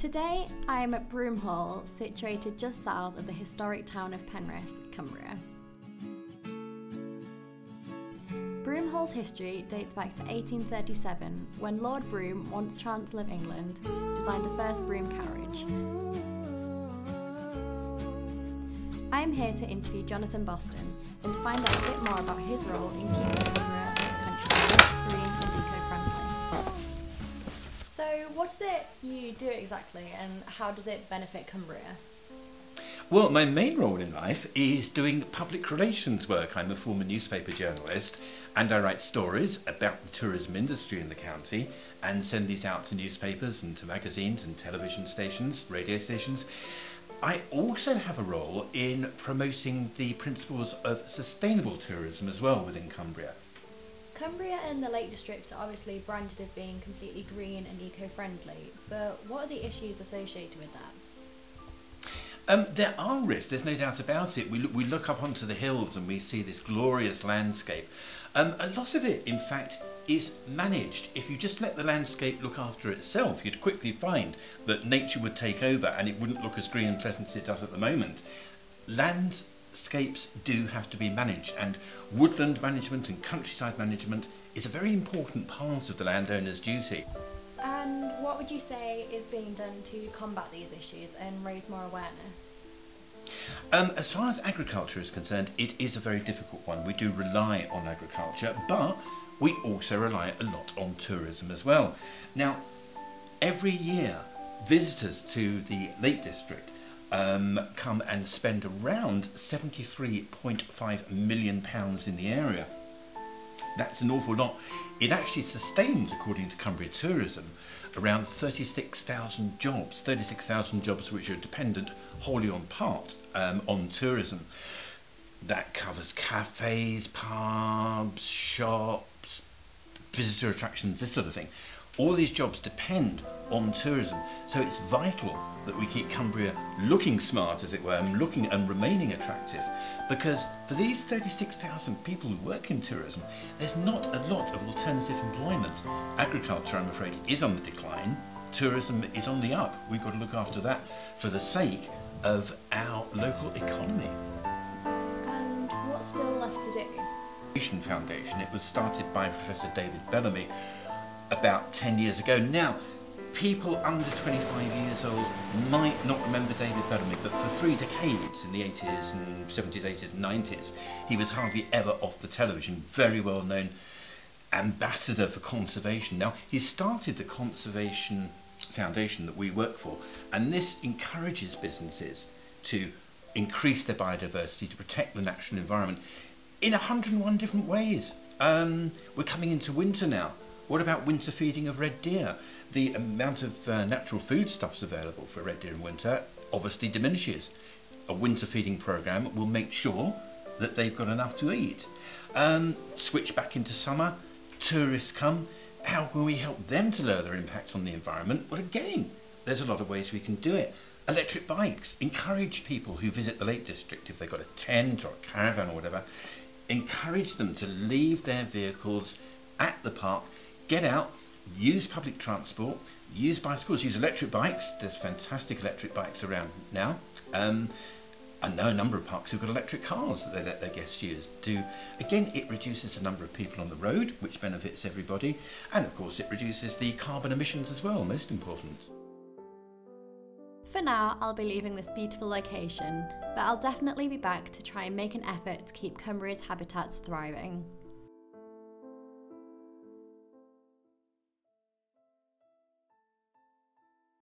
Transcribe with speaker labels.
Speaker 1: Today I'm at Broomhall, situated just south of the historic town of Penrith, Cumbria. Broomhall's history dates back to 1837, when Lord Brougham, once Chancellor of England, designed the first broom carriage. I am here to interview Jonathan Boston and to find out a bit more about his role in keeping Cumbria and its countryside green and eco-friendly. So what is it you do exactly, and how does it benefit Cumbria?
Speaker 2: Well, my main role in life is doing public relations work. I'm a former newspaper journalist and I write stories about the tourism industry in the county and send these out to newspapers and to magazines and television stations, radio stations. I also have a role in promoting the principles of sustainable tourism as well within Cumbria.
Speaker 1: Cumbria and the Lake District are obviously branded as being completely green and eco-friendly, but what are the issues associated with that?
Speaker 2: There are risks, there's no doubt about it. We look up onto the hills and we see this glorious landscape. A lot of it, in fact, is managed. If you just let the landscape look after itself, you'd quickly find that nature would take over and it wouldn't look as green and pleasant as it does at the moment. Landscapes do have to be managed, and woodland management and countryside management is a very important part of the landowner's duty.
Speaker 1: And what would you say is being done to combat these issues and raise more awareness?
Speaker 2: As far as agriculture is concerned, it is a very difficult one. We do rely on agriculture, but we also rely a lot on tourism as well. Now, every year, visitors to the Lake District come and spend around £73.5 million in the area. That's an awful lot. It actually sustains, according to Cumbria Tourism, around 36,000 jobs which are dependent wholly on part on tourism. That covers cafes, pubs, shops, visitor attractions, this sort of thing. All these jobs depend on tourism, so it's vital that we keep Cumbria looking smart, as it were, and looking and remaining attractive, because for these 36,000 people who work in tourism, there's not a lot of alternative employment. Agriculture, I'm afraid, is on the decline. Tourism is on the up. We've got to look after that for the sake of our local economy.
Speaker 1: And what's still left to do?
Speaker 2: Foundation. It was started by Professor David Bellamy about 10 years ago. Now, people under 25 years old might not remember David Bellamy, but for 3 decades, in the 80s and 70s, 80s and 90s, he was hardly ever off the television. Very well known ambassador for conservation. Now, he started the Conservation Foundation that we work for, and this encourages businesses to increase their biodiversity, to protect the natural environment in 101 different ways. We're coming into winter now. What about winter feeding of red deer? The amount of natural foodstuffs available for red deer in winter obviously diminishes. A winter feeding programme will make sure that they've got enough to eat. Switch back into summer, tourists come. How can we help them to lower their impact on the environment? Well, again, there's a lot of ways we can do it. Electric bikes. Encourage people who visit the Lake District, if they've got a tent or a caravan or whatever, encourage them to leave their vehicles at the park, get out, use public transport, use bicycles, use electric bikes. There's fantastic electric bikes around now. I know a number of parks who've got electric cars that they let their guests use. Again, it reduces the number of people on the road, which benefits everybody, and of course it reduces the carbon emissions as well, most important.
Speaker 1: For now, I'll be leaving this beautiful location, but I'll definitely be back to try and make an effort to keep Cumbria's habitats thriving.